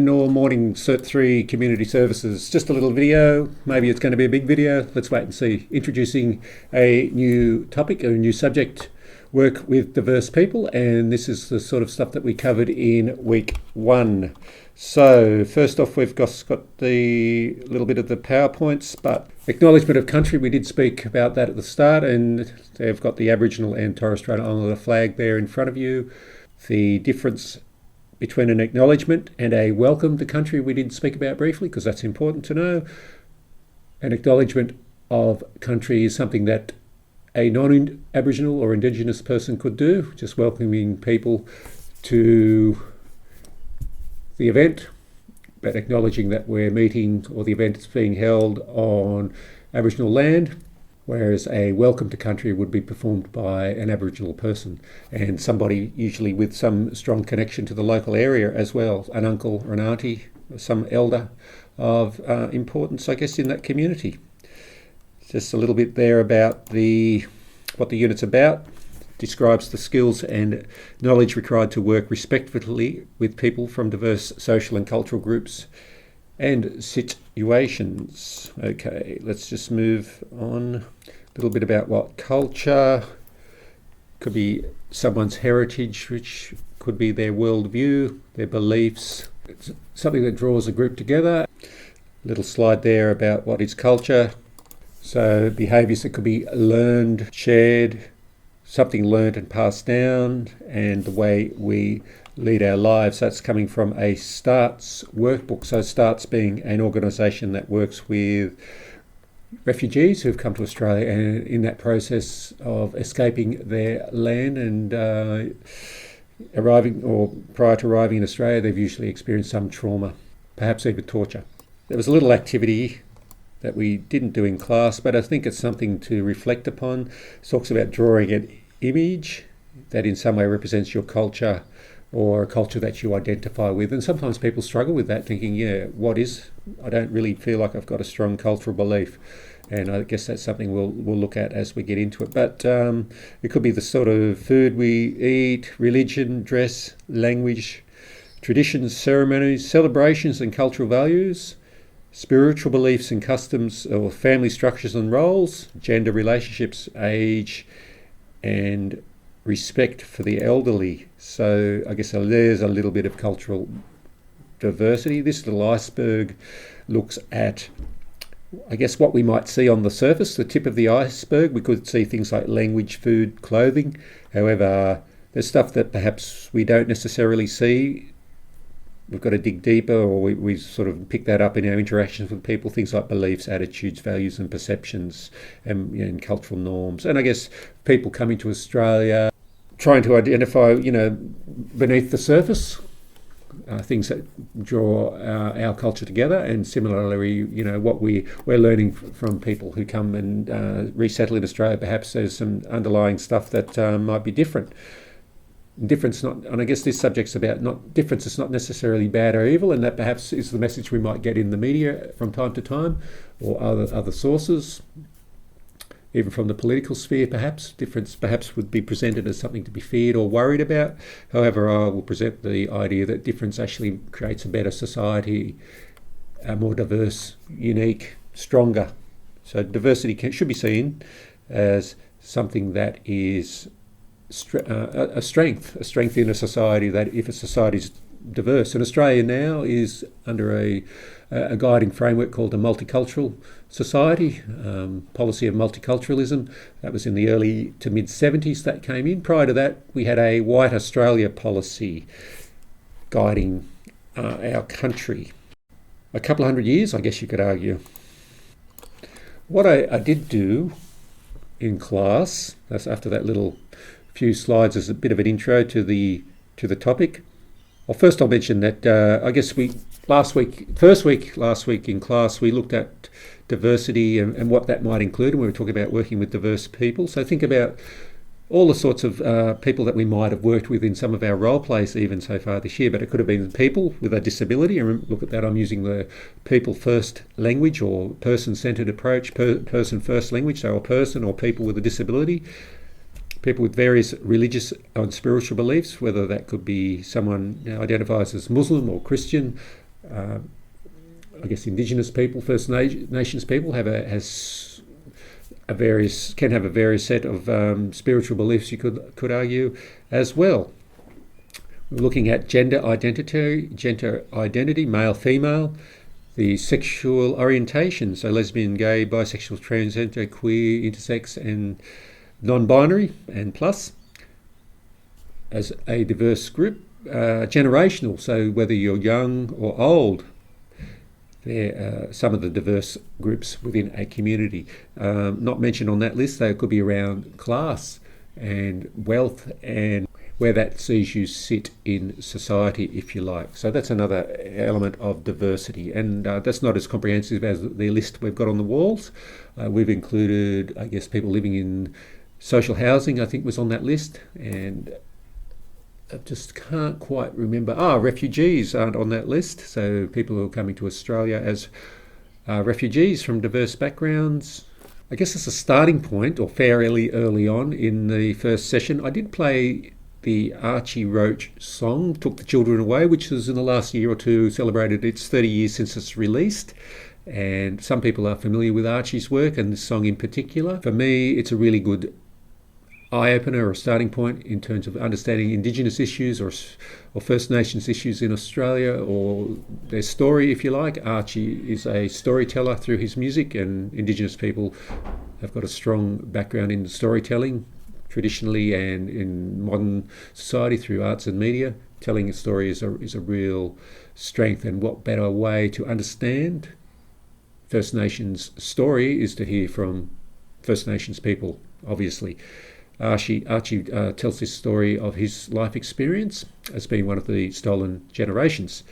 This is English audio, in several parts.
Norm, morning Cert 3 Community Services. Just a little video, maybe it's going to be a big video, let's wait and see. Introducing a new topic, a new subject, work with diverse people, and this is the sort of stuff that we covered in week 1. So first off, we've got the little bit of the PowerPoints, but acknowledgement of country, we did speak about that at the start, and they've got the Aboriginal and Torres Strait Islander flag there in front of you. The difference between an acknowledgement and a welcome to country we did speak about briefly, because that's important to know. An acknowledgement of country is something that a non-Aboriginal or Indigenous person could do, just welcoming people to the event, but acknowledging that we're meeting or the event is being held on Aboriginal land, whereas a welcome to country would be performed by an Aboriginal person and somebody usually with some strong connection to the local area as well, an uncle or an auntie, some elder of importance, I guess, in that community. Just a little bit there about what the unit's about. Describes the skills and knowledge required to work respectfully with people from diverse social and cultural groups and situations. Okay, let's just move on. A little bit about what culture could be, someone's heritage, which could be their worldview, their beliefs. It's something that draws a group together. Little slide there about what is culture. So behaviours that could be learned, shared, something learned and passed down, and the way we lead our lives. That's coming from a STARTS workbook. So STARTS being an organisation that works with refugees who've come to Australia and in that process of escaping their land and arriving, or prior to arriving in Australia, they've usually experienced some trauma, perhaps even torture. There was a little activity that we didn't do in class, but I think it's something to reflect upon. It talks about drawing an image that in some way represents your culture or a culture that you identify with. And sometimes people struggle with that, thinking, I don't really feel like I've got a strong cultural belief. And I guess that's something we'll look at as we get into it. But it could be the sort of food we eat, religion, dress, language, traditions, ceremonies, celebrations and cultural values, spiritual beliefs and customs, or family structures and roles, gender relationships, age, and respect for the elderly. So I guess there's a little bit of cultural diversity. This little iceberg looks at, I guess, what we might see on the surface, the tip of the iceberg. We could see things like language, food, clothing. However, there's stuff that perhaps we don't necessarily see. We've got to dig deeper, or we sort of pick that up in our interactions with people, things like beliefs, attitudes, values and perceptions, and cultural norms. And I guess people coming to Australia trying to identify, beneath the surface, things that draw our culture together, and similarly, what we're learning from people who come and resettle in Australia. Perhaps there's some underlying stuff that might be different. Difference and I guess this subject's about difference is not necessarily bad or evil, and that perhaps is the message we might get in the media from time to time, or other sources, even from the political sphere. Perhaps difference would be presented as something to be feared or worried about. However, I will present the idea that difference actually creates a better society, a more diverse, unique, stronger. So diversity should be seen as something that is a strength in a society, that if a society is diverse. And Australia now is under a guiding framework called the multicultural society, policy of multiculturalism. That was in the early to mid 70s that came in. Prior to that, we had a white Australia policy guiding our country. A couple of hundred years, I guess you could argue. What I did do in class, that's after that little few slides as a bit of an intro to the topic. Well, first I'll mention that I guess last week in class, we looked at diversity and what that might include, and we were talking about working with diverse people. So think about all the sorts of people that we might have worked with in some of our role plays even so far this year, but it could have been people with a disability. And look at that, I'm using the people first language or person-centred approach, person first language, so a person or people with a disability. People with various religious and spiritual beliefs, whether that could be someone identifies as Muslim or Christian, I guess Indigenous people, First Nations people have can have a various set of spiritual beliefs. You could argue as well. We're looking at gender identity, male, female, the sexual orientation, so lesbian, gay, bisexual, transgender, queer, intersex, and non-binary, and plus, as a diverse group, generational, so whether you're young or old. They're some of the diverse groups within a community. Not mentioned on that list, they could be around class and wealth and where that sees you sit in society, if you like. So that's another element of diversity, and that's not as comprehensive as the list we've got on the walls. We've included, I guess, people living in social housing, I think was on that list, and I just can't quite remember. Refugees aren't on that list, so people who are coming to Australia as refugees from diverse backgrounds. I guess it's a starting point, or fairly early on in the first session. I did play the Archie Roach song, Took the Children Away, which was in the last year or two celebrated its 30 years since it's released. And some people are familiar with Archie's work and this song in particular. For me, it's a really good eye-opener or a starting point in terms of understanding Indigenous issues or First Nations issues in Australia, or their story, if you like. Archie is a storyteller through his music, and Indigenous people have got a strong background in storytelling, traditionally and in modern society through arts and media. Telling a story is a real strength, and what better way to understand First Nations story is to hear from First Nations people, obviously. Archie tells this story of his life experience as being one of the stolen generations,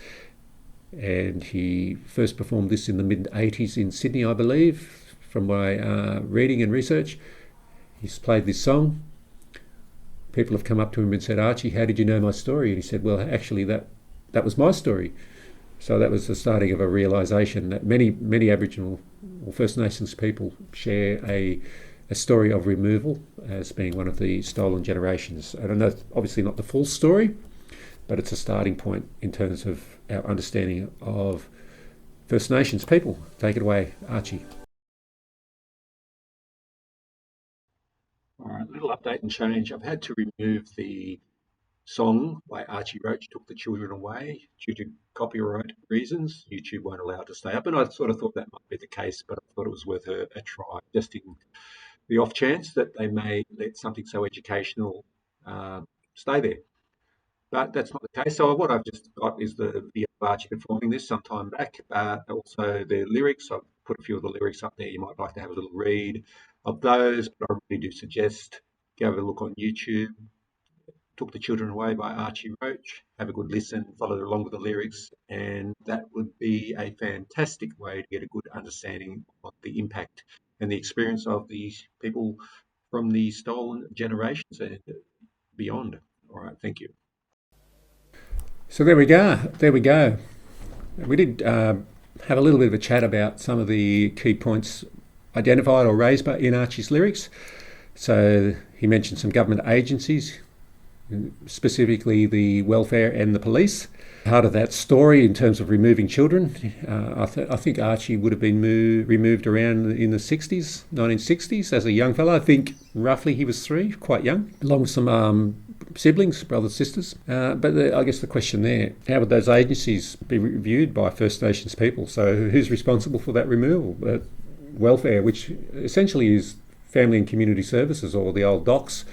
and he first performed this in the mid-80s in Sydney, I believe, from my reading and research. He's played this song. People have come up to him and said, "Archie, how did you know my story?" And he said, "Well, actually, that was my story." So that was the starting of a realisation that many Aboriginal or First Nations people share a story of removal as being one of the stolen generations. I don't know, obviously not the full story, but it's a starting point in terms of our understanding of First Nations people. Take it away, Archie. All right, little update and change. I've had to remove the song by Archie Roach, Took the Children Away, due to copyright reasons. YouTube won't allow it to stay up, and I sort of thought that might be the case, but I thought it was worth a try, just in the off chance that they may let something so educational stay there. But that's not the case. So what I've just got is the video of Archie performing this some time back. Also the lyrics. I've put a few of the lyrics up there. You might like to have a little read of those, but I really do suggest go have a look on YouTube. Took the Children Away by Archie Roach. Have a good listen, follow along with the lyrics, and that would be a fantastic way to get a good understanding of the impact and the experience of these people from the stolen generations and beyond. All right, thank you. So there we go. There we go. We did have a little bit of a chat about some of the key points identified or raised in Archie's lyrics. So he mentioned some government agencies, specifically the welfare and the police. Part of that story in terms of removing children, I think Archie would have been removed around in the 60s, 1960s, as a young fellow. I think roughly he was 3, quite young, along with some siblings, brothers, sisters. But I guess the question there, how would those agencies be reviewed by First Nations people? So who's responsible for that removal? Welfare, which essentially is family and community services, or the old DOCS,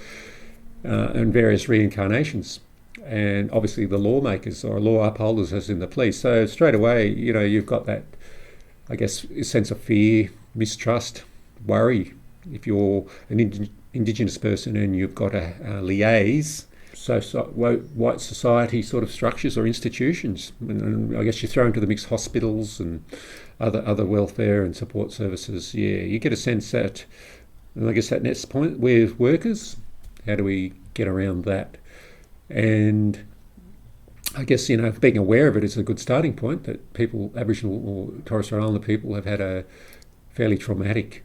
and various reincarnations, and obviously the lawmakers or law upholders, as in the police. So straight away, you've got that, I guess, sense of fear, mistrust, worry. If you're an Indigenous person and you've got a liaise, so white society sort of structures or institutions, and I guess you throw into the mix hospitals and other welfare and support services. Yeah, you get a sense that, and I guess that next point, we're workers. How do we get around that? And I guess, being aware of it is a good starting point, that people, Aboriginal or Torres Strait Islander people, have had a fairly traumatic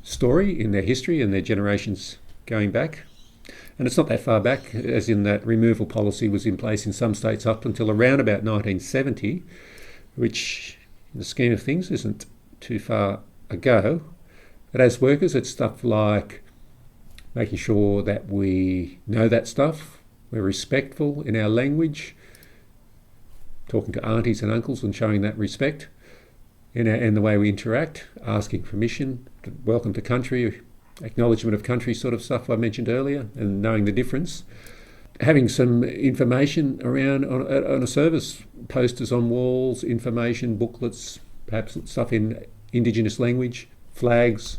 story in their history and their generations going back. And it's not that far back, as in that removal policy was in place in some states up until around about 1970, which in the scheme of things isn't too far ago. But as workers, it's stuff like making sure that we know that stuff, we're respectful in our language, talking to aunties and uncles and showing that respect in the way we interact, asking permission, welcome to country, acknowledgement of country sort of stuff I mentioned earlier, and knowing the difference. Having some information around on a service, posters on walls, information, booklets, perhaps stuff in Indigenous language, flags,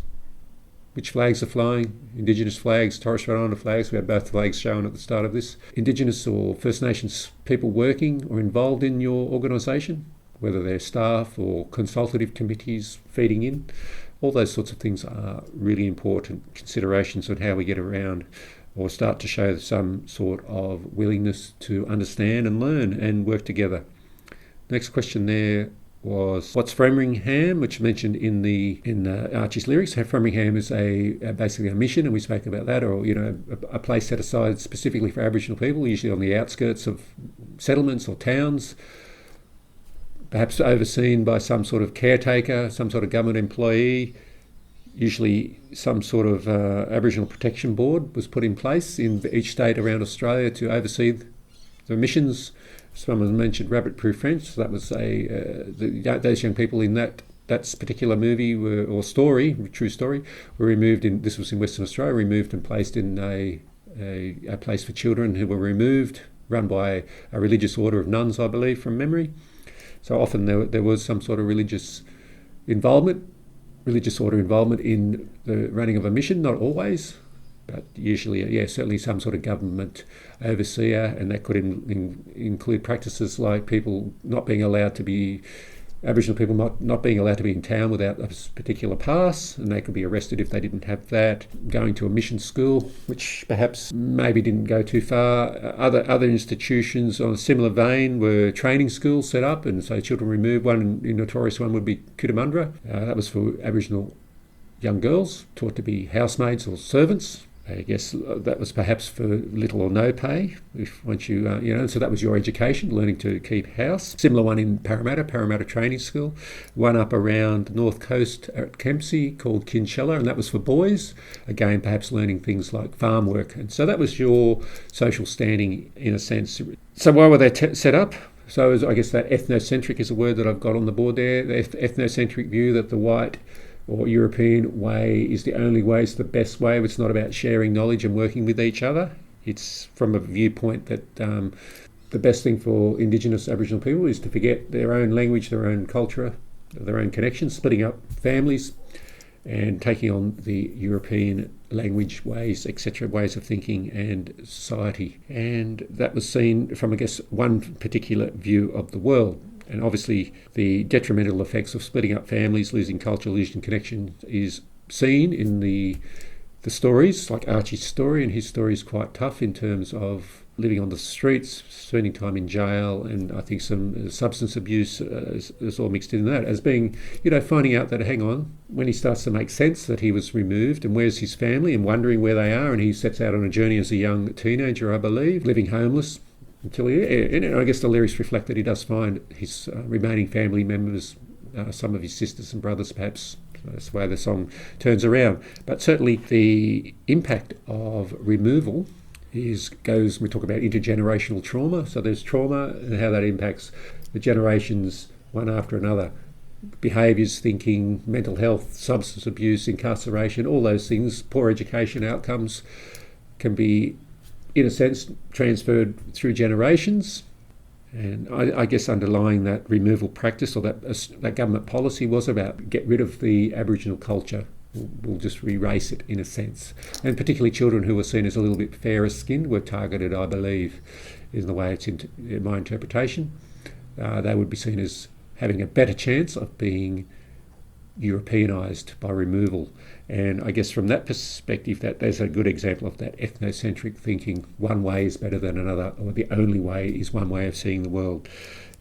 which flags are flying, Indigenous flags, Torres Strait Islander flags. We had both flags shown at the start of this. Indigenous or First Nations people working or involved in your organisation, whether they're staff or consultative committees feeding in. All those sorts of things are really important considerations on how we get around or start to show some sort of willingness to understand and learn and work together. Next question there was, what's Framingham, which mentioned in Archie's lyrics. Framingham is basically a mission, and we spoke about that, or a place set aside specifically for Aboriginal people, usually on the outskirts of settlements or towns, perhaps overseen by some sort of caretaker, some sort of government employee. Usually some sort of Aboriginal Protection Board was put in place in each state around Australia to oversee the missions. Someone mentioned rabbit-proof French. So that was those young people in that particular movie or story, true story, were removed this was in Western Australia, removed and placed in a place for children who were removed, run by a religious order of nuns, I believe, from memory. So often there was some sort of religious order involvement in the running of a mission, not always, but usually, certainly some sort of government overseer, and that could include practices like people not being allowed to be, Aboriginal people not being allowed to be in town without a particular pass, and they could be arrested if they didn't have that. Going to a mission school, which perhaps maybe didn't go too far. Other institutions on a similar vein were training schools set up, and so children removed. One notorious one would be Cootamundra. That was for Aboriginal young girls, taught to be housemaids or servants. I guess that was perhaps for little or no pay. So that was your education, learning to keep house. Similar one in Parramatta Training School. One up around the North Coast at Kempsey called Kinchela, and that was for boys. Again, perhaps learning things like farm work. And so that was your social standing in a sense. So why were they set up? So I guess that ethnocentric is a word that I've got on the board there. The ethnocentric view that the white or European way is the only way, it's the best way. It's not about sharing knowledge and working with each other. It's from a viewpoint that the best thing for Indigenous Aboriginal people is to forget their own language, their own culture, their own connections, splitting up families and taking on the European language ways, etc., ways of thinking and society. And that was seen from, I guess, one particular view of the world. And obviously the detrimental effects of splitting up families, losing culture, losing connection is seen in the stories, like Archie's story, and his story is quite tough in terms of living on the streets, spending time in jail, and I think some substance abuse is all mixed in that, as being, finding out that, hang on, when he starts to make sense that he was removed and where's his family and wondering where they are, and he sets out on a journey as a young teenager, I believe, living homeless, until and I guess the lyrics reflect that he does find his remaining family members, some of his sisters and brothers perhaps. That's the way the song turns around. But certainly the impact of removal we talk about intergenerational trauma. So there's trauma and how that impacts the generations one after another. Behaviours, thinking, mental health, substance abuse, incarceration, all those things, poor education outcomes can be, in a sense, transferred through generations. And I guess underlying that removal practice or that government policy was about get rid of the Aboriginal culture. We'll just erase it in a sense. And particularly children who were seen as a little bit fairer skinned were targeted, I believe, in the way it's in my interpretation. They would be seen as having a better chance of being Europeanised by removal. And I guess from that perspective, that there's a good example of that ethnocentric thinking. One way is better than another, or the only way is one way of seeing the world.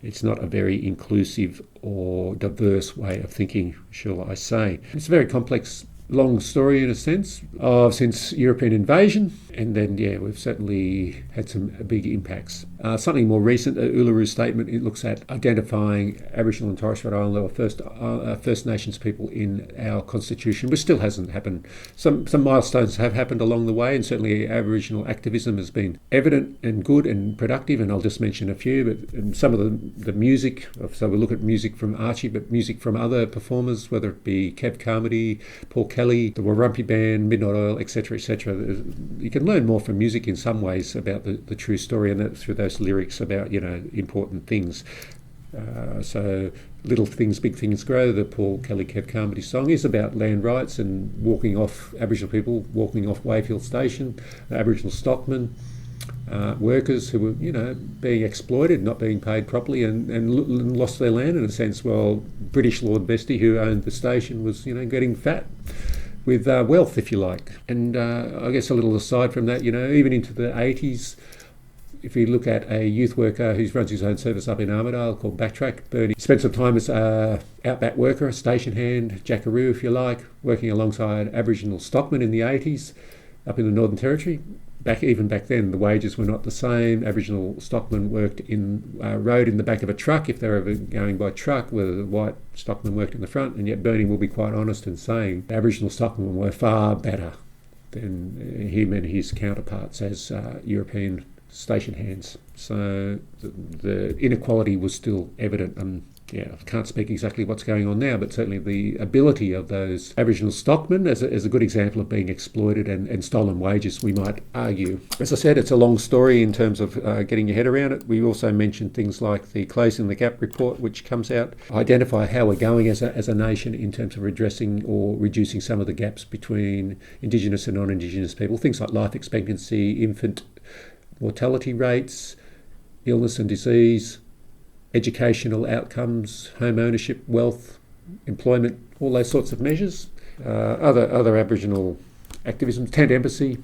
It's not a very inclusive or diverse way of thinking, shall I say. It's a very complex long story in a sense of since European invasion, and then we've certainly had some big impacts. Something more recent, the Uluru Statement, it looks at identifying Aboriginal and Torres Strait Islander or First Nations people in our constitution, which still hasn't happened. Some milestones have happened along the way, and certainly Aboriginal activism has been evident and good and productive, and I'll just mention a few, but some of the music, so we'll look at music from Archie, but music from other performers, whether it be Kev Carmody, Paul Kelly, the Warumpi Band, Midnight Oil, etc., etc. You can learn more from music in some ways about the true story, and that's through those lyrics about important things. So Little Things, Big Things Grow, the Paul Kelly Kev Carmody song, is about land rights and Aboriginal people walking off Wave Station, Aboriginal stockmen, workers who were being exploited, not being paid properly, and lost their land in a sense, while British Lord Vestey, who owned the station, was getting fat with wealth, if you like. And I guess a little aside from that, even into the 80s, if you look at a youth worker who runs his own service up in Armidale called Backtrack, Bernie spent some time as an outback worker, a station hand, jackaroo if you like, working alongside Aboriginal stockmen in the 80s up in the Northern Territory. Even back then, the wages were not the same. Aboriginal stockmen worked rode in the back of a truck if they were ever going by truck, where the white stockmen worked in the front, and yet Bernie will be quite honest in saying Aboriginal stockmen were far better than him and his counterparts as European station hands. So the inequality was still evident. I can't speak exactly what's going on now, but certainly the ability of those Aboriginal stockmen as a good example of being exploited and stolen wages, we might argue. As I said, it's a long story in terms of getting your head around it. We also mentioned things like the Closing the Gap report, which comes out, identify how we're going as a nation in terms of redressing or reducing some of the gaps between Indigenous and non-Indigenous people, things like life expectancy, infant mortality rates, illness and disease, educational outcomes, home ownership, wealth, employment, all those sorts of measures. Other Aboriginal activism, Tent Embassy,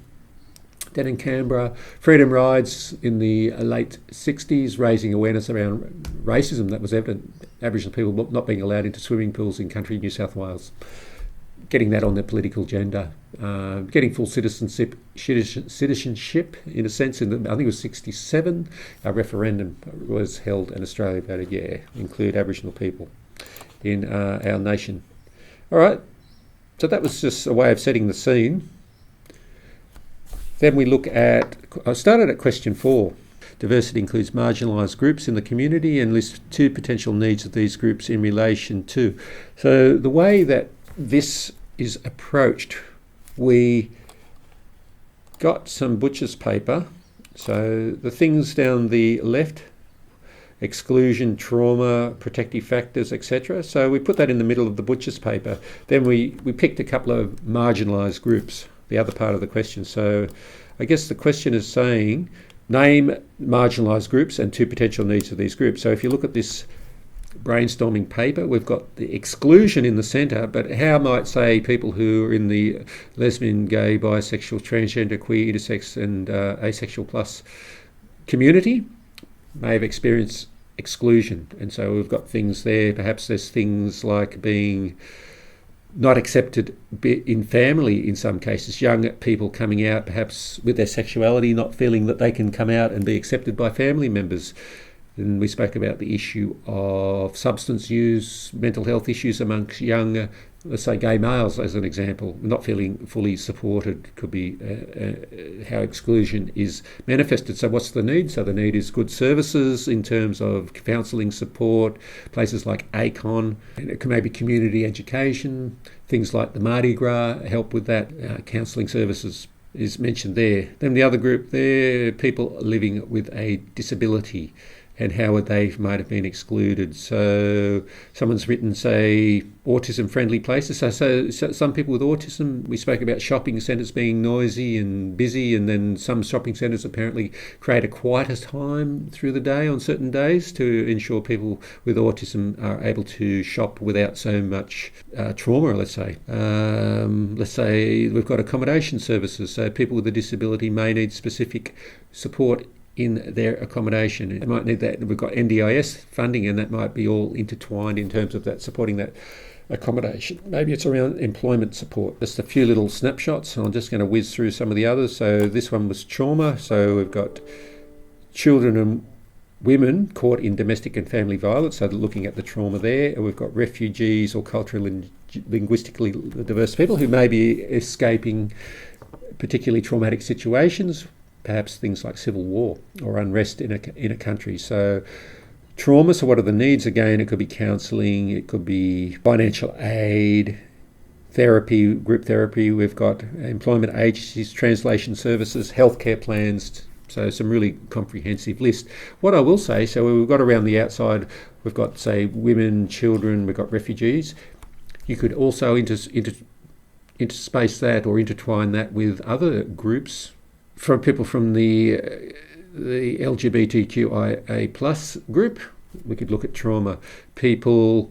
down in Canberra, freedom rides in the late 60s, raising awareness around racism that was evident, Aboriginal people not being allowed into swimming pools in country New South Wales, getting that on their political agenda, getting full citizenship in a sense. I think it was 67, a referendum was held and Australia voted include Aboriginal people in our nation. All right, so that was just a way of setting the scene. Then we look at, I started at question 4. Diversity includes marginalised groups in the community and lists 2 potential needs of these groups in relation to. So the way that this is approached, we got some butcher's paper. So the things down the left, exclusion, trauma, protective factors, etc. So we put that in the middle of the butcher's paper. Then we picked a couple of marginalised groups, the other part of the question. So I guess the question is saying, name marginalised groups and 2 potential needs of these groups. So if you look at this brainstorming paper, we've got the exclusion in the centre, but how might, say, people who are in the lesbian, gay, bisexual, transgender, queer, intersex and asexual plus community may have experienced exclusion. And so we've got things there, perhaps there's things like being not accepted in family in some cases, young people coming out perhaps with their sexuality, not feeling that they can come out and be accepted by family members. And we spoke about the issue of substance use, mental health issues amongst young, let's say gay males as an example, not feeling fully supported could be how exclusion is manifested. So what's the need? So the need is good services in terms of counselling support, places like ACON, and it can maybe community education, things like the Mardi Gras help with that, counselling services is mentioned there. Then the other group there, people living with a disability, and how they might have been excluded. So someone's written, say, autism-friendly places. So some people with autism, we spoke about shopping centres being noisy and busy, and then some shopping centres apparently create a quieter time through the day on certain days to ensure people with autism are able to shop without so much trauma, let's say. Let's say we've got accommodation services, so people with a disability may need specific support in their accommodation. They might need that. We've got NDIS funding, and that might be all intertwined in terms of that, supporting that accommodation. Maybe it's around employment support. Just a few little snapshots. I'm just going to whiz through some of the others. So this one was trauma. So we've got children and women caught in domestic and family violence, so looking at the trauma there. And we've got refugees or culturally and linguistically diverse people who may be escaping particularly traumatic situations, perhaps things like civil war or unrest in a country. So trauma, so what are the needs? Again, it could be counselling, it could be financial aid, therapy, group therapy. We've got employment agencies, translation services, healthcare plans. So some really comprehensive list. What I will say, so we've got around the outside, we've got, say, women, children, we've got refugees. You could also interspace that or intertwine that with other groups, from people from the LGBTQIA plus group. We could look at trauma. People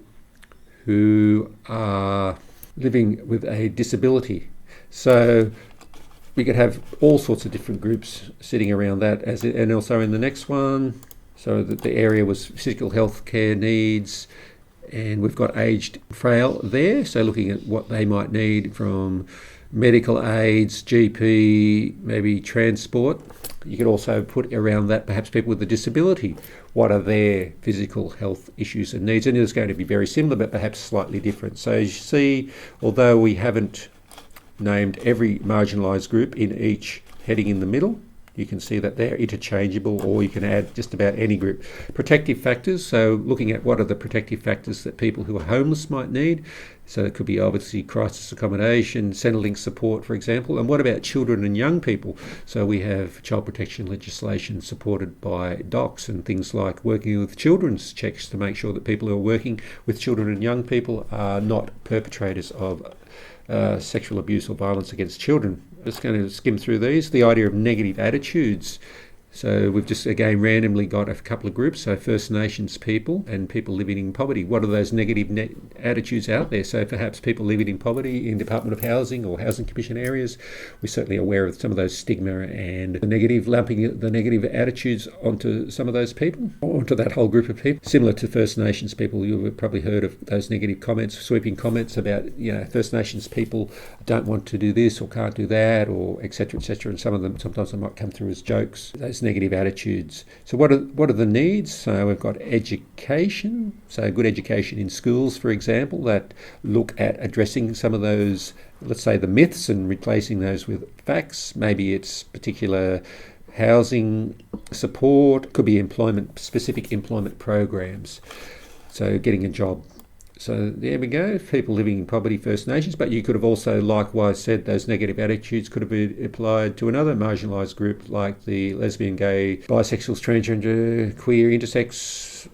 who are living with a disability. So we could have all sorts of different groups sitting around that. And also in the next one, so that the area was physical health care needs, and we've got aged frail there, so looking at what they might need from medical aids, GP, maybe transport. You could also put around that perhaps people with a disability. What are their physical health issues and needs? And it's going to be very similar, but perhaps slightly different. So as you see, although we haven't named every marginalised group in each heading in the middle, you can see that they're interchangeable, or you can add just about any group. Protective factors, so looking at what are the protective factors that people who are homeless might need. So it could be obviously crisis accommodation, Centrelink support, for example. And what about children and young people? So we have child protection legislation supported by DOCS and things like working with children's checks to make sure that people who are working with children and young people are not perpetrators of sexual abuse or violence against children. Just going to skim through these. The idea of negative attitudes. So we've just again randomly got a couple of groups, so First Nations people and people living in poverty. What are those negative attitudes out there? So perhaps people living in poverty in Department of Housing or Housing Commission areas, we're certainly aware of some of those stigma and the negative, lumping the negative attitudes onto some of those people, or onto that whole group of people. Similar to First Nations people, you've probably heard of those negative comments, sweeping comments about, First Nations people don't want to do this or can't do that, or etc., etc. And some of them, sometimes they might come through as jokes. Those negative attitudes. So what are the needs? So we've got education, so good education in schools, for example, that look at addressing some of those, let's say, the myths and replacing those with facts. Maybe it's particular housing support, could be specific employment programs. So getting a job. So there we go, people living in poverty, First Nations, but you could have also likewise said those negative attitudes could have been applied to another marginalised group like the lesbian, gay, bisexual, transgender, queer, intersex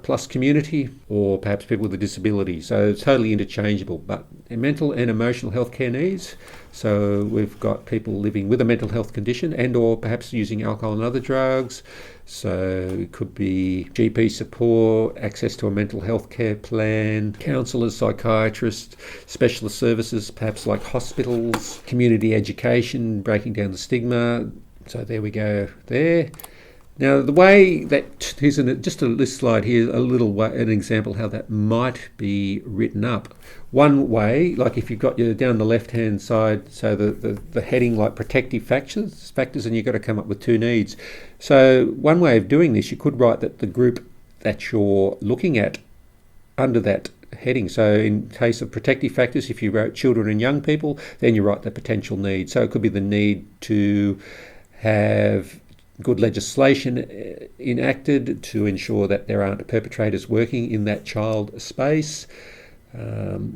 plus community, or perhaps people with a disability. So it's totally interchangeable. But mental and emotional health care needs, so we've got people living with a mental health condition and or perhaps using alcohol and other drugs. So it could be GP support, access to a mental health care plan, counsellors, psychiatrists, specialist services, perhaps like hospitals, community education, breaking down the stigma. So there we go there. Now the way that, here's just this slide here, an example how that might be written up. One way, like if you've got down the left hand side, so the heading like protective factors, and you've got to come up with two needs. So one way of doing this, you could write that the group that you're looking at under that heading. So in case of protective factors, if you wrote children and young people, then you write the potential need. So it could be the need to have good legislation enacted to ensure that there aren't perpetrators working in that child space.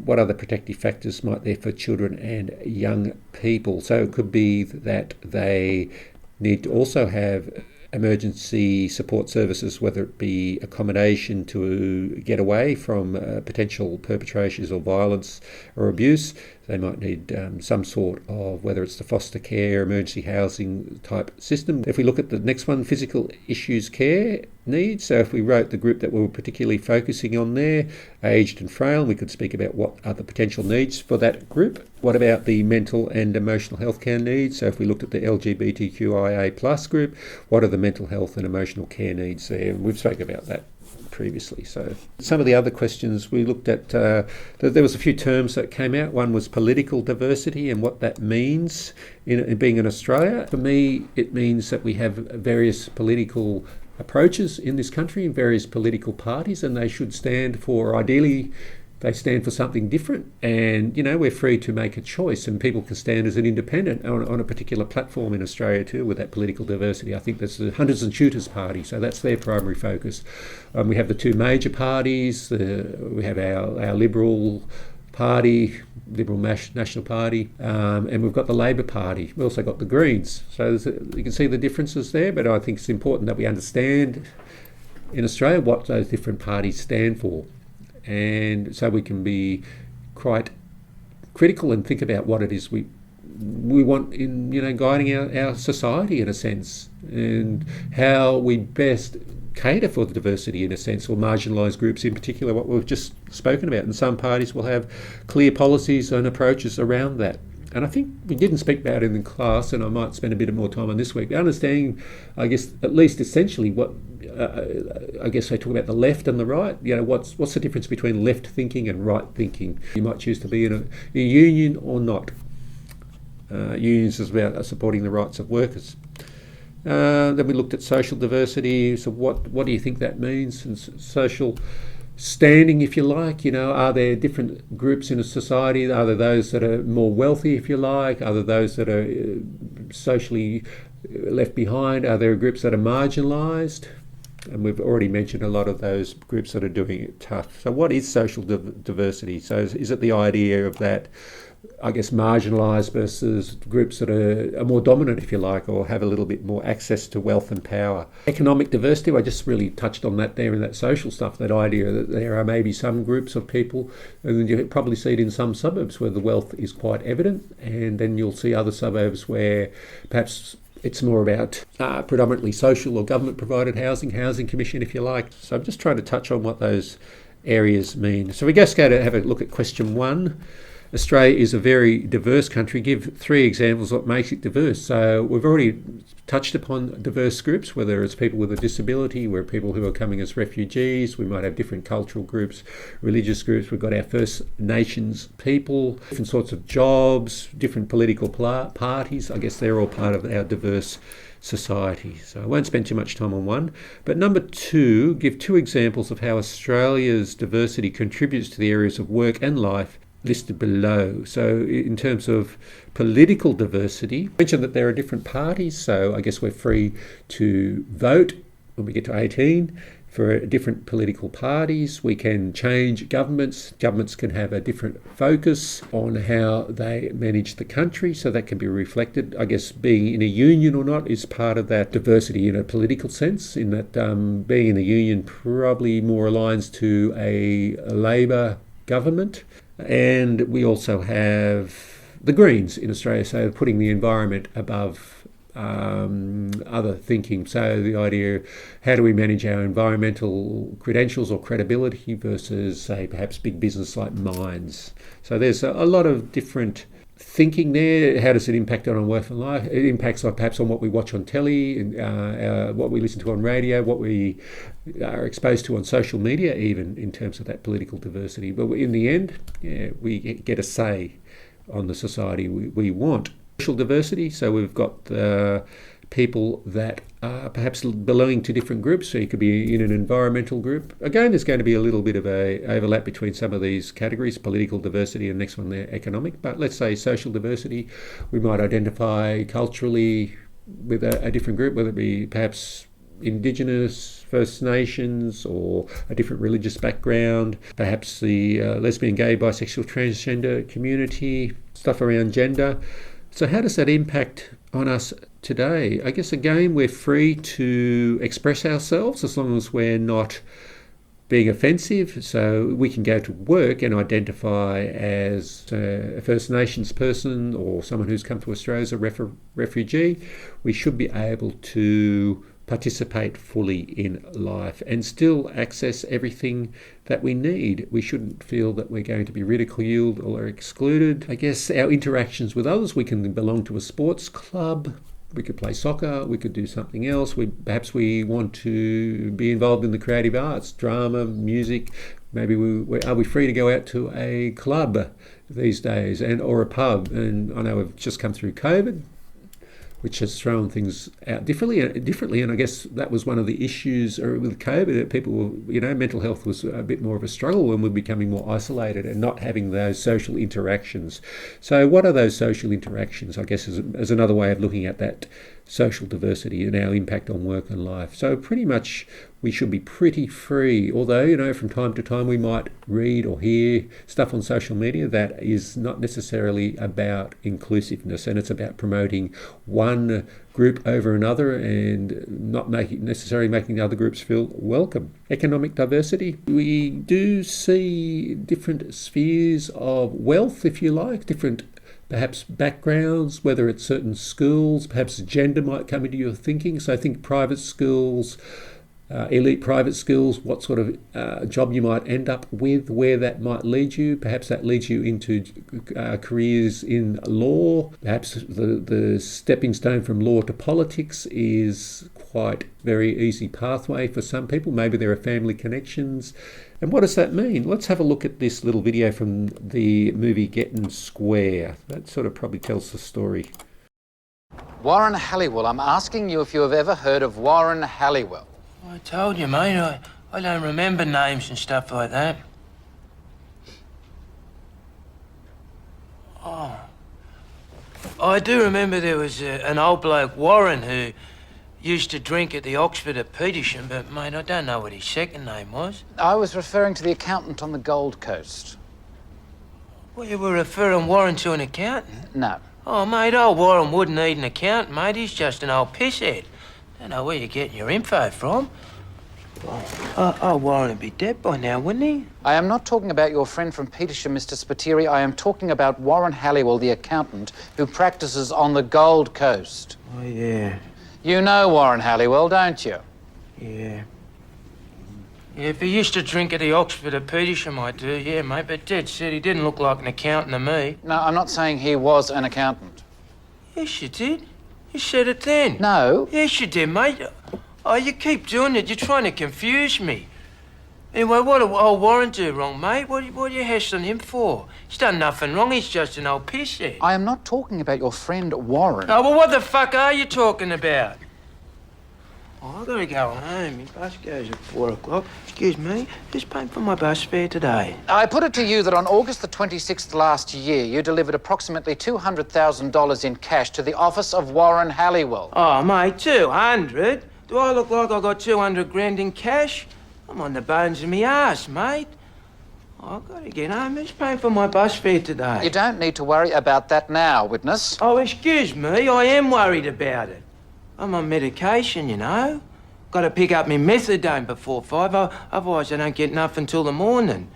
What other protective factors might there for children and young people? So it could be that they need to also have emergency support services, whether it be accommodation to get away from potential perpetrations or violence or abuse. They might need some sort of, whether it's the foster care, emergency housing type system. If we look at the next one, physical issues care needs. So if we wrote the group that we were particularly focusing on there, aged and frail, we could speak about what are the potential needs for that group. What about the mental and emotional health care needs? So if we looked at the LGBTQIA plus group, what are the mental health and emotional care needs there? And we've spoken about that previously. So some of the other questions we looked at, there was a few terms that came out. One was political diversity and what that means in being in Australia. For me, it means that we have various political approaches in this country, various political parties, and they should stand for, ideally, they stand for something different. And, we're free to make a choice, and people can stand as an independent on a particular platform in Australia too with that political diversity. I think that's the Hunters and Shooters Party, so that's their primary focus. We have the two major parties. We have our Liberal Party, Liberal National Party, and we've got the Labor Party. We've also got the Greens. So you can see the differences there, but I think it's important that we understand in Australia what those different parties stand for. And so we can be quite critical and think about what it is we want in guiding our society in a sense, and how we best cater for the diversity in a sense, or marginalised groups in particular, what we've just spoken about. And some parties will have clear policies and approaches around that. And I think we didn't speak about it in class, and I might spend a bit more time on this week, understanding, I guess, at least essentially what, I guess they talk about the left and the right. What's the difference between left thinking and right thinking? You might choose to be in a union or not. Unions is about supporting the rights of workers. Then we looked at social diversity. So what do you think that means? And social standing, if you like, are there different groups in a society? Are there those that are more wealthy, if you like? Are there those that are socially left behind? Are there groups that are marginalised? And we've already mentioned a lot of those groups that are doing it tough. So what is social diversity? So is it the idea of that, I guess, marginalised versus groups that are more dominant, if you like, or have a little bit more access to wealth and power? Economic diversity, I just really touched on that there in that social stuff, that idea that there are maybe some groups of people, and you probably see it in some suburbs where the wealth is quite evident, and then you'll see other suburbs where perhaps it's more about predominantly social or government-provided housing commission, if you like. So I'm just trying to touch on what those areas mean. So we just go to have a look at question 1. Australia is a very diverse country. Give 3 examples of what makes it diverse. So we've already touched upon diverse groups, whether it's people with a disability, where people who are coming as refugees, we might have different cultural groups, religious groups, we've got our First Nations people, different sorts of jobs, different political parties. I guess they're all part of our diverse society. So I won't spend too much time on one. But number 2, give 2 examples of how Australia's diversity contributes to the areas of work and life listed below. So in terms of political diversity, I mentioned that there are different parties, so I guess we're free to vote when we get to 18 for different political parties. We can change governments. Governments can have a different focus on how they manage the country, so that can be reflected. I guess being in a union or not is part of that diversity in a political sense, in that being in a union probably more aligns to a Labor government. And we also have the Greens in Australia, so putting the environment above other thinking. So the idea, how do we manage our environmental credentials or credibility versus, say, perhaps big business like mines? So there's a lot of different thinking there. How does it impact on work and life? It impacts perhaps on what we watch on telly, what we listen to on radio, what we are exposed to on social media, even in terms of that political diversity. But in the end, we get a say on the society we want. Social diversity, so we've got people that are perhaps belonging to different groups. So you could be in an environmental group. Again, there's going to be a little bit of a overlap between some of these categories, political diversity and next one there, economic. But let's say social diversity, we might identify culturally with a different group, whether it be perhaps Indigenous, First Nations, or a different religious background, perhaps the lesbian, gay, bisexual, transgender community, stuff around gender. So how does that impact on us today? I guess, again, we're free to express ourselves as long as we're not being offensive. So we can go to work and identify as a First Nations person or someone who's come to Australia as a refugee. We should be able to participate fully in life and still access everything that we need. We shouldn't feel that we're going to be ridiculed or excluded. I guess our interactions with others, we can belong to a sports club, we could play soccer, we could do something else. Perhaps we want to be involved in the creative arts, drama, music. Maybe are we free to go out to a club these days or a pub? And I know we've just come through COVID, which has thrown things out differently. And I guess that was one of the issues with COVID, that people were, mental health was a bit more of a struggle when we're becoming more isolated and not having those social interactions. So what are those social interactions, I guess, as another way of looking at that social diversity and our impact on work and life. So pretty much we should be pretty free, although, from time to time we might read or hear stuff on social media that is not necessarily about inclusiveness, and it's about promoting one group over another and not necessarily making the other groups feel welcome. Economic diversity. We do see different spheres of wealth, if you like, different perhaps backgrounds, whether it's certain schools, perhaps gender might come into your thinking. So I think private schools, elite private schools, what sort of job you might end up with, where that might lead you. Perhaps that leads you into careers in law. Perhaps the stepping stone from law to politics is quite very easy pathway for some people. Maybe there are family connections. And what does that mean? Let's have a look at this little video from the movie Getting Square. That sort of probably tells the story. Warren Halliwell. I'm asking you if you have ever heard of Warren Halliwell. I told you, mate, I don't remember names and stuff like that. Oh. I do remember there was an old bloke, Warren, who used to drink at the Oxford at Petersham, but, mate, I don't know what his second name was. I was referring to the accountant on the Gold Coast. Well, you were referring Warren to an accountant? No. Oh, mate, old Warren wouldn't need an accountant, mate. He's just an old pisshead. Don't know where you're getting your info from. Warren would be dead by now, wouldn't he? I am not talking about your friend from Petersham, Mr. Spiteri. I am talking about Warren Halliwell, the accountant, who practices on the Gold Coast. Oh, yeah. You know Warren Halliwell, don't you? Yeah. Yeah, if he used to drink at the Oxford at Petersham, I do, yeah, mate. But Dad said he didn't look like an accountant to me. No, I'm not saying he was an accountant. Yes, you did. You said it then. No. Yes, you did, mate. Oh, you keep doing it. You're trying to confuse me. Anyway, what did old Warren do wrong, mate? What are you hassling him for? He's done nothing wrong. He's just an old pisshead. I am not talking about your friend Warren. Oh, well, what the fuck are you talking about? Oh, I've got to go home. My bus goes at 4 o'clock. Excuse me, who's paying for my bus fare today? I put it to you that on August the 26th last year, you delivered approximately $200,000 in cash to the office of Warren Halliwell. Oh, mate, 200? Do I look like I got 200 grand in cash? I'm on the bones of me ass, mate. Oh, I've got to get home. Who's paying for my bus fare today? You don't need to worry about that now, witness. Oh, excuse me, I am worried about it. I'm on medication, you know. Got to pick up my methadone before 5, otherwise I don't get nothing till the morning.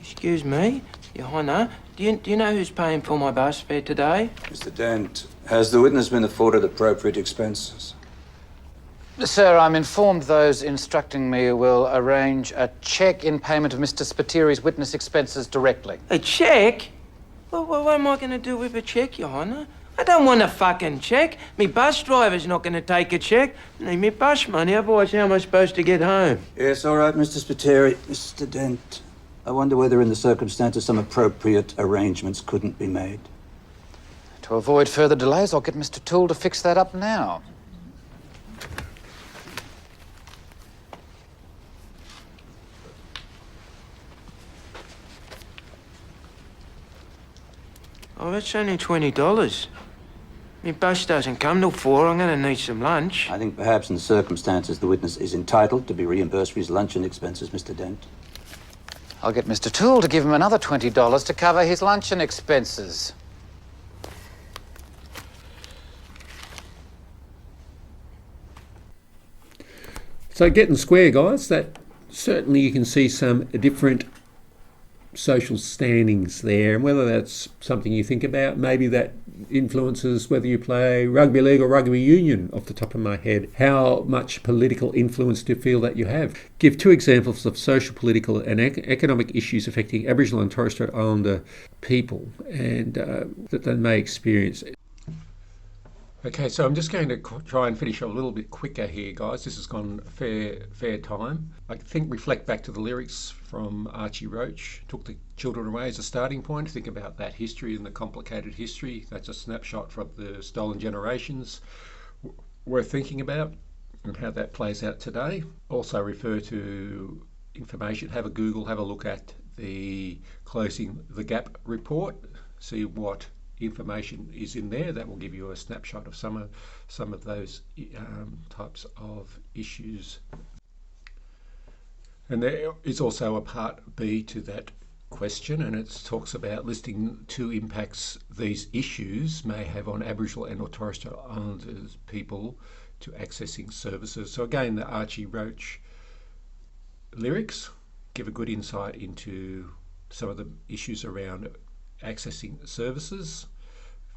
Excuse me, Your Honour, do you know who's paying for my bus fare today? Mr. Dent, has the witness been afforded appropriate expenses? Sir, I'm informed those instructing me will arrange a cheque in payment of Mr. Spiteri's witness expenses directly. A cheque? Well, what am I going to do with a cheque, Your Honour? I don't want a fucking cheque. Me bus driver's not going to take a cheque. I need me bus money, otherwise how am I supposed to get home? Yes, all right, Mr. Spiteri. Mr. Dent, I wonder whether in the circumstances some appropriate arrangements couldn't be made. To avoid further delays, I'll get Mr. Toole to fix that up now. Oh, that's only $20. My bus doesn't come till 4. I'm going to need some lunch. I think perhaps in the circumstances the witness is entitled to be reimbursed for his luncheon expenses, Mr. Dent. I'll get Mr. Toole to give him another $20 to cover his luncheon expenses. So Getting Square, guys, that certainly you can see some different social standings there, and whether that's something you think about, maybe that influences whether you play rugby league or rugby union off the top of my head. How much political influence do you feel that you have? Give 2 examples of social, political and economic issues affecting Aboriginal and Torres Strait Islander people and that they may experience. Okay, so I'm just going to try and finish a little bit quicker here, guys. This has gone fair time. I think reflect back to the lyrics from Archie Roach. Took the children away as a starting point. Think about that history and the complicated history. That's a snapshot from the stolen generations worth thinking about and how that plays out today. Also refer to information. Have a Google. Have a look at the Closing the Gap report. See what information is in there. That will give you a snapshot of some of those types of issues. And there is also a part B to that question, and it talks about listing 2 impacts these issues may have on Aboriginal and Torres Strait Islanders people to accessing services. So again, the Archie Roach lyrics give a good insight into some of the issues around accessing services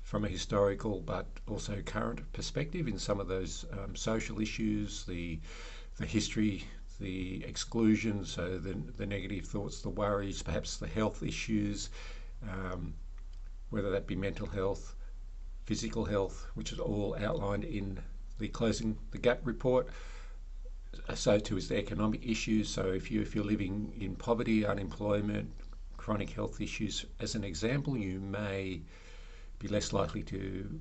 from a historical but also current perspective in some of those social issues, the history, the exclusion, so the negative thoughts, the worries, perhaps the health issues, whether that be mental health, physical health, which is all outlined in the Closing the Gap report. So too is the economic issues. So if you're living in poverty, unemployment, chronic health issues, as an example, you may be less likely to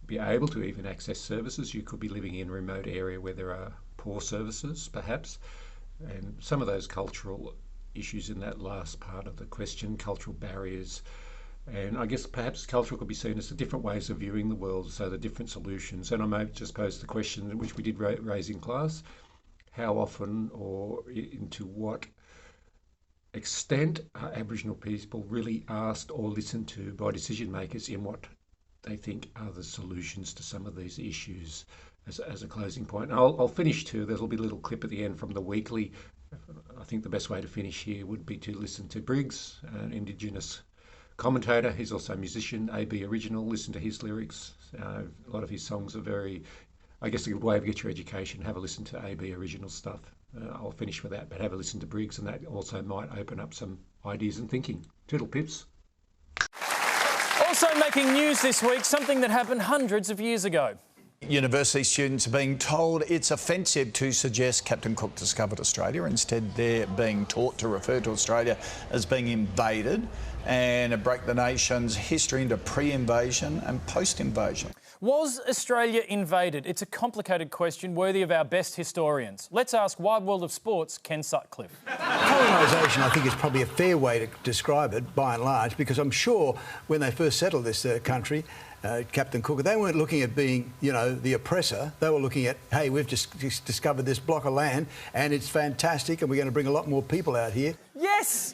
be able to even access services. You could be living in a remote area where there are poor services, perhaps, and some of those cultural issues in that last part of the question, cultural barriers. And I guess perhaps culture could be seen as the different ways of viewing the world, so the different solutions. And I may just pose the question, which we did raise in class, how often or into what extent are Aboriginal people really asked or listened to by decision makers in what they think are the solutions to some of these issues as a closing point. And I'll finish too. There'll be a little clip at the end from the weekly. I think the best way to finish here would be to listen to Briggs, an Indigenous commentator. He's also a musician, AB Original. Listen to his lyrics. A lot of his songs are very, I guess, a good way of get your education. Have a listen to AB Original stuff. I'll finish with that, but have a listen to Briggs, and that also might open up some ideas and thinking. Toodle pips. Also making news this week, something that happened hundreds of years ago. University students are being told it's offensive to suggest Captain Cook discovered Australia. Instead, they're being taught to refer to Australia as being invaded and break the nation's history into pre-invasion and post-invasion. Was Australia invaded? It's a complicated question worthy of our best historians. Let's ask Wide World of Sport's Ken Sutcliffe. Colonisation, I think, is probably a fair way to describe it, by and large, because I'm sure when they first settled this country, Captain Cook, they weren't looking at being, the oppressor. They were looking at, hey, we've just discovered this block of land and it's fantastic and we're going to bring a lot more people out here. Yes!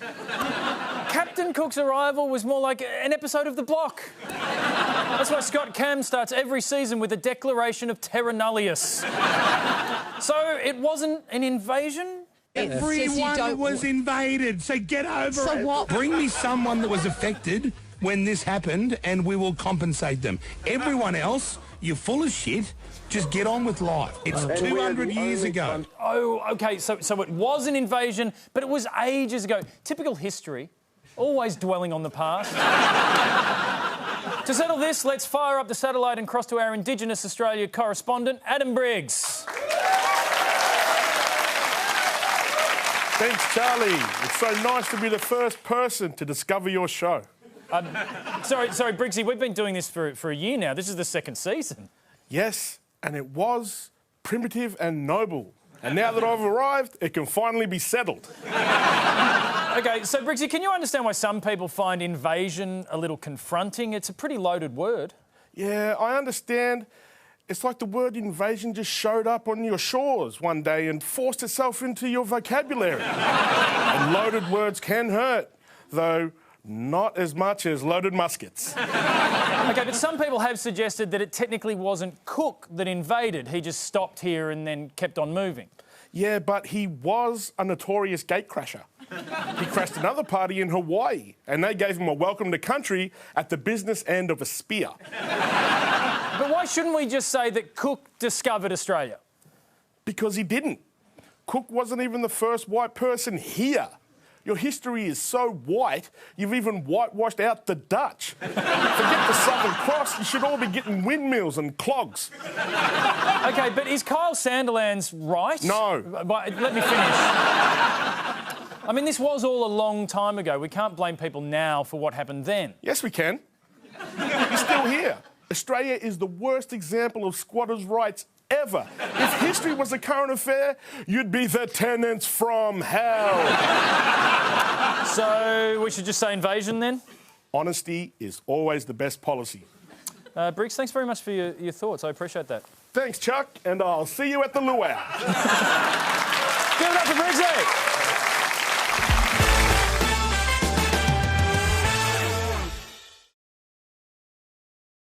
Captain Cook's arrival was more like an episode of The Block. That's why Scott Cam starts every season with a declaration of terra nullius. So it wasn't an invasion? Everyone was invaded, so get over it. So what? Bring me someone that was affected when this happened and we will compensate them. Everyone else, you're full of shit. Just get on with life. It's 200 years ago. Oh, OK, so it was an invasion, but it was ages ago. Typical history, always dwelling on the past. To settle this, let's fire up the satellite and cross to our Indigenous Australia correspondent, Adam Briggs. Thanks, Charlie. It's so nice to be the first person to discover your show. Sorry, Briggsy, we've been doing this for a year now. This is the second season. Yes, and it was primitive and noble. And now that I've arrived, it can finally be settled. OK, so Briggsy, can you understand why some people find invasion a little confronting? It's a pretty loaded word. Yeah, I understand. It's like the word invasion just showed up on your shores one day and forced itself into your vocabulary. And loaded words can hurt, though not as much as loaded muskets. OK, but some people have suggested that it technically wasn't Cook that invaded. He just stopped here and then kept on moving. Yeah, but he was a notorious gatecrasher. He crashed another party in Hawaii, and they gave him a welcome to country at the business end of a spear. But why shouldn't we just say that Cook discovered Australia? Because he didn't. Cook wasn't even the first white person here. Your history is so white, you've even whitewashed out the Dutch. Forget the Southern Cross, you should all be getting windmills and clogs. OK, but is Kyle Sandilands right? No. But let me finish. I mean, this was all a long time ago. We can't blame people now for what happened then. Yes, we can. You're still here. Australia is the worst example of squatters' rights ever. If history was a current affair, you'd be the tenants from hell. So we should just say invasion then? Honesty is always the best policy. Briggs, thanks very much for your thoughts. I appreciate that. Thanks, Chuck, and I'll see you at the luau. Give it up for Briggsy!